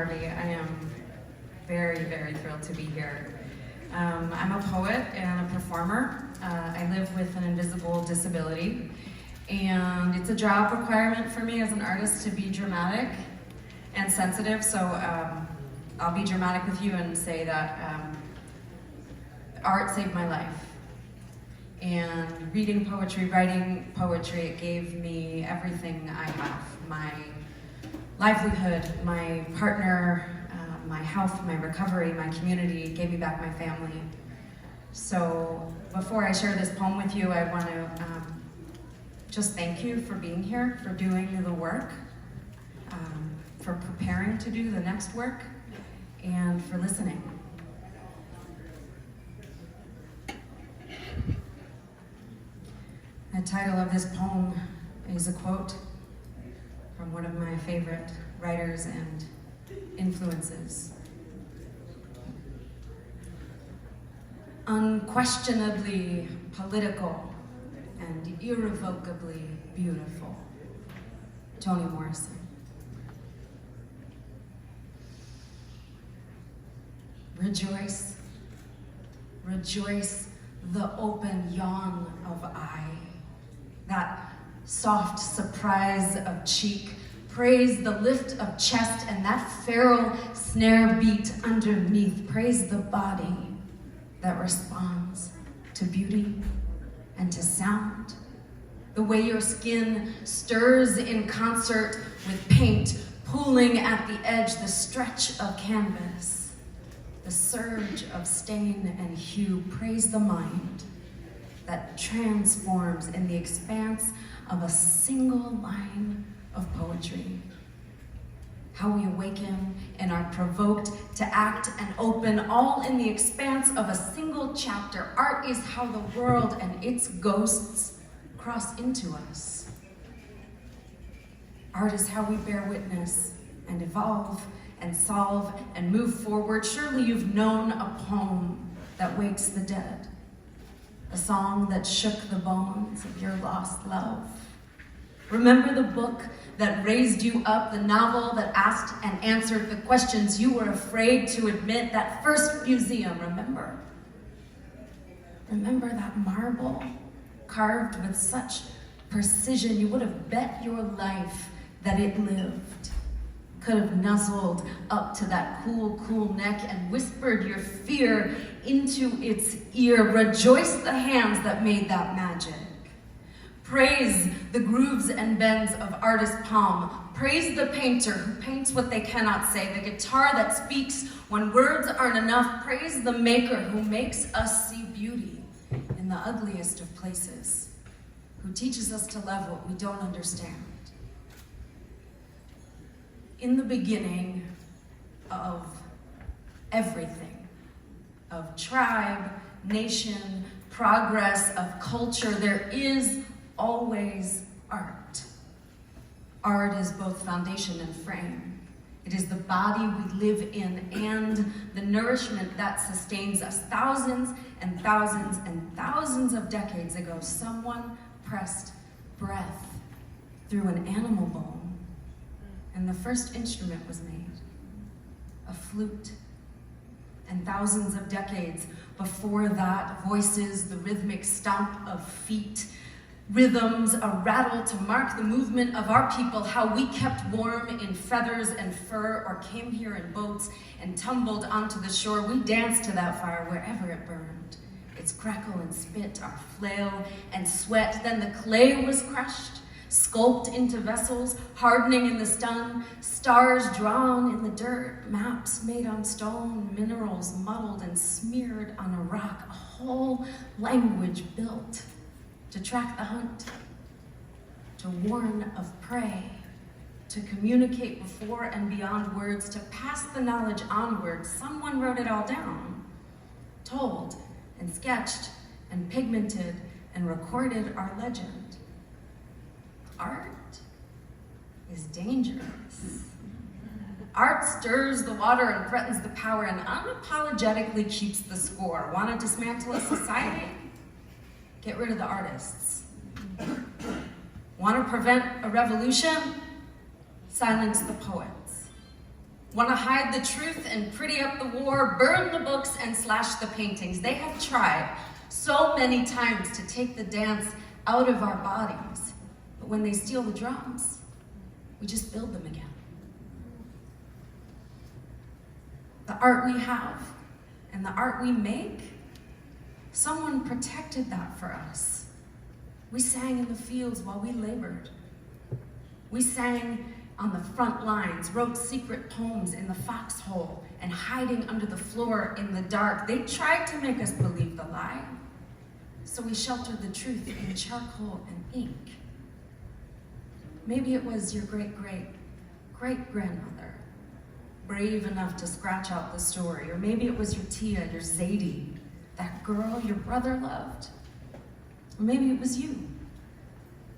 Harvey. I am very, very thrilled to be here. I'm a poet and a performer. I live with an invisible disability, and it's a job requirement for me as an artist to be dramatic and sensitive, so I'll be dramatic with you and say that art saved my life. And reading poetry, writing poetry, it gave me everything I have. My livelihood, my partner, my health, my recovery, my community. It gave me back my family. So before I share this poem with you, I want to just thank you for being here, for doing the work, for preparing to do the next work, and for listening. The title of this poem is a quote from one of my favorite writers and influences. Unquestionably political and irrevocably beautiful. Toni Morrison. Rejoice, rejoice the open yawn of eye, that soft surprise of cheek, praise the lift of chest and that feral snare beat underneath, praise the body that responds to beauty and to sound, the way your skin stirs in concert with paint, pulling at the edge, the stretch of canvas, the surge of stain and hue, praise the mind that transforms in the expanse of a single line of poetry. How we awaken and are provoked to act and open, all in the expanse of a single chapter. Art is how the world and its ghosts cross into us. Art is how we bear witness and evolve and solve and move forward. Surely you've known a poem that wakes the dead, a song that shook the bones of your lost love. Remember the book that raised you up, the novel that asked and answered the questions you were afraid to admit, that first museum, remember? Remember that marble carved with such precision you would have bet your life that it lived. Could have nuzzled up to that cool, cool neck and whispered your fear into its ear. Rejoice the hands that made that magic. Praise the grooves and bends of artist palm. Praise the painter who paints what they cannot say, the guitar that speaks when words aren't enough. Praise the maker who makes us see beauty in the ugliest of places, who teaches us to love what we don't understand. In the beginning of everything, of tribe, nation, progress, of culture, there is always art. Art is both foundation and frame. It is the body we live in and the nourishment that sustains us. Thousands and thousands and thousands of decades ago, someone pressed breath through an animal bone, and the first instrument was made, a flute. And thousands of decades before that, voices, the rhythmic stomp of feet, rhythms, a rattle to mark the movement of our people, how we kept warm in feathers and fur, or came here in boats and tumbled onto the shore. We danced to that fire wherever it burned. Its crackle and spit, our flail and sweat. Then the clay was crushed, sculpted into vessels, hardening in the sun, stars drawn in the dirt, maps made on stone, minerals muddled and smeared on a rock, a whole language built to track the hunt, to warn of prey, to communicate before and beyond words, to pass the knowledge onward. Someone wrote it all down, told and sketched and pigmented and recorded our legend. Art is dangerous. Art stirs the water and threatens the power and unapologetically keeps the score. Want to dismantle a society? Get rid of the artists. Want to prevent a revolution? Silence the poets. Want to hide the truth and pretty up the war, burn the books and slash the paintings. They have tried so many times to take the dance out of our bodies. But when they steal the drums, we just build them again. The art we have and the art we make, someone protected that for us. We sang in the fields while we labored. We sang on the front lines, wrote secret poems in the foxhole and hiding under the floor in the dark. They tried to make us believe the lie, so we sheltered the truth in charcoal and ink. Maybe it was your great-great-great-grandmother, brave enough to scratch out the story, or maybe it was your tia, your Zadie, that girl your brother loved. Or maybe it was you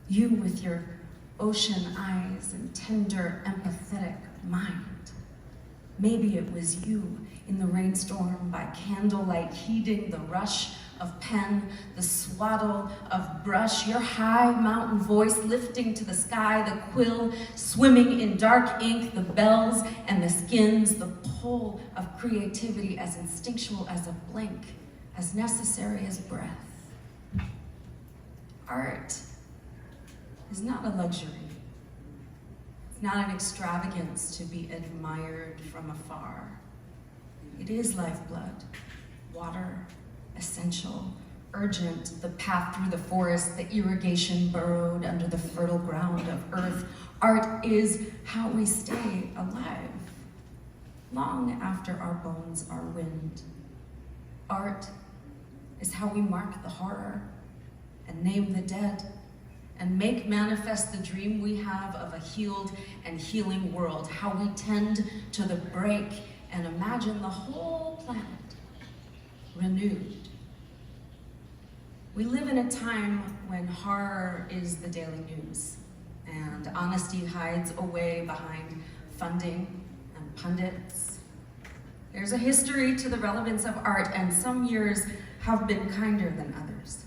with your ocean eyes and tender, empathetic mind. Maybe it was you in the rainstorm by candlelight, heeding the rush of pen, the swaddle of brush, your high mountain voice lifting to the sky, the quill swimming in dark ink, the bells and the skins, the pull of creativity as instinctual as a blink, as necessary as breath. Art is not a luxury. It's not an extravagance to be admired from afar. It is lifeblood, water, essential, urgent, the path through the forest, the irrigation burrowed under the fertile ground of earth. Art is how we stay alive, long after our bones are wind. Art is how we mark the horror and name the dead and make manifest the dream we have of a healed and healing world, how we tend to the break and imagine the whole planet renewed. We live in a time when horror is the daily news and honesty hides away behind funding and pundits. There's a history to the relevance of art, and some years have been kinder than others.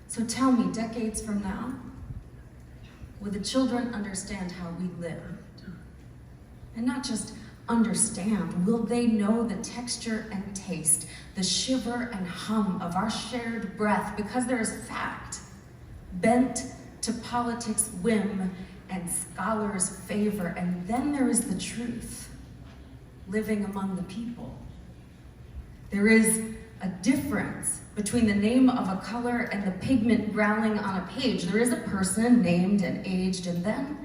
So tell me, decades from now, will the children understand how we lived? And not just understand, will they know the texture and taste, the shiver and hum of our shared breath, because there is fact, bent to politics' whim and scholars' favor, and then there is the truth, living among the people. There is a difference between the name of a color and the pigment growling on a page. There is a person named and aged, and then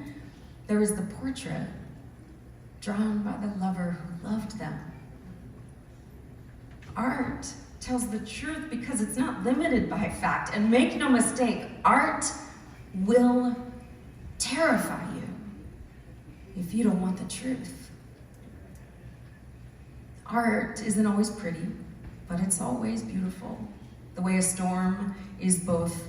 there is the portrait drawn by the lover who loved them. Art tells the truth because it's not limited by fact, and make no mistake, art will terrify you if you don't want the truth. Art isn't always pretty, but it's always beautiful. The way a storm is both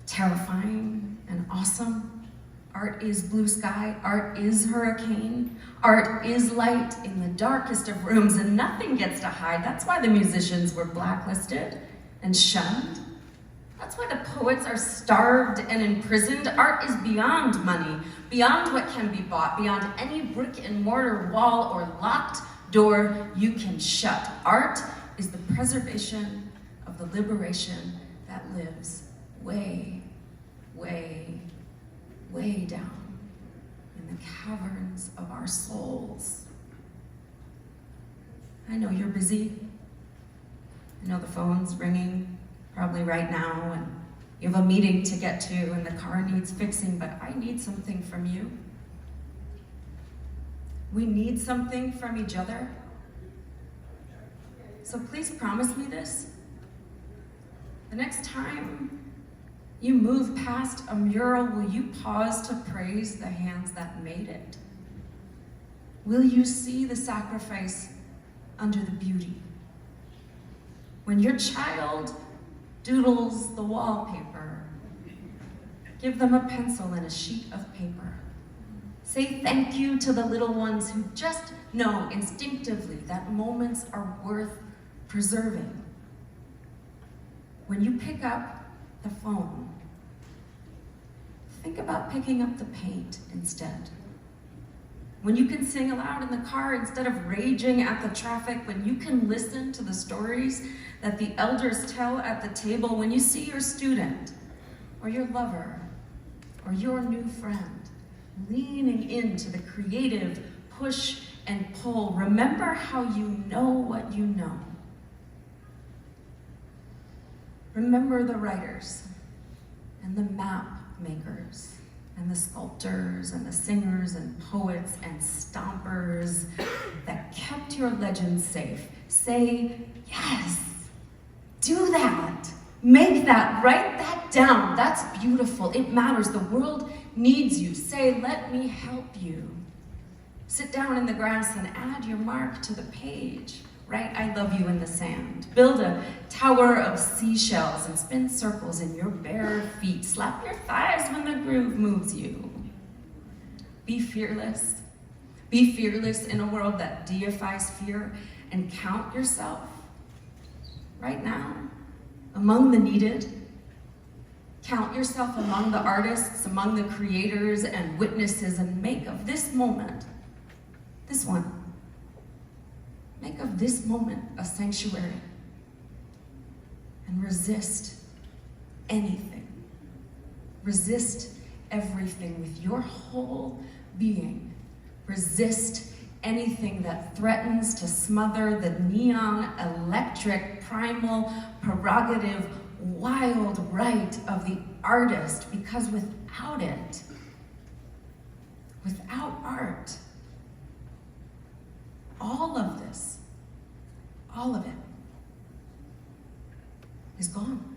terrifying and awesome. Art is blue sky, art is hurricane, art is light in the darkest of rooms, and nothing gets to hide. That's why the musicians were blacklisted and shunned. That's why the poets are starved and imprisoned. Art is beyond money, beyond what can be bought, beyond any brick and mortar wall or locked door you can shut. Art is the preservation of the liberation that lives way, way, way down in the caverns of our souls. I know you're busy. I know the phone's ringing probably right now, and you have a meeting to get to, and the car needs fixing, but I need something from you. We need something from each other. So please promise me this. The next time you move past a mural, will you pause to praise the hands that made it? Will you see the sacrifice under the beauty? When your child doodles the wallpaper, give them a pencil and a sheet of paper. Say thank you to the little ones who just know instinctively that moments are worth preserving. When you pick up the phone, think about picking up the paint instead. when you can sing aloud in the car instead of raging at the traffic, when you can listen to the stories that the elders tell at the table, when you see your student or your lover or your new friend leaning into the creative push and pull, remember how you know what you know. Remember the writers and the map makers and the sculptors and the singers and poets and stompers that kept your legends safe. Say, yes, do that. Make that, write that down. That's beautiful. It matters. The world needs you. Say, let me help you. Sit down in the grass and add your mark to the page. Write, I love you in the sand. Build a tower of seashells and spin circles in your bare feet. Slap your thighs when the groove moves you. Be fearless. Be fearless in a world that deifies fear, and count yourself right now among the needed. Count yourself among the artists, among the creators and witnesses, and make of this moment, this one, make of this moment a sanctuary, and resist anything. Resist everything with your whole being. Resist anything that threatens to smother the neon, electric, primal, prerogative, wild right of the artist, because without it, without art, all of this, all of it is gone.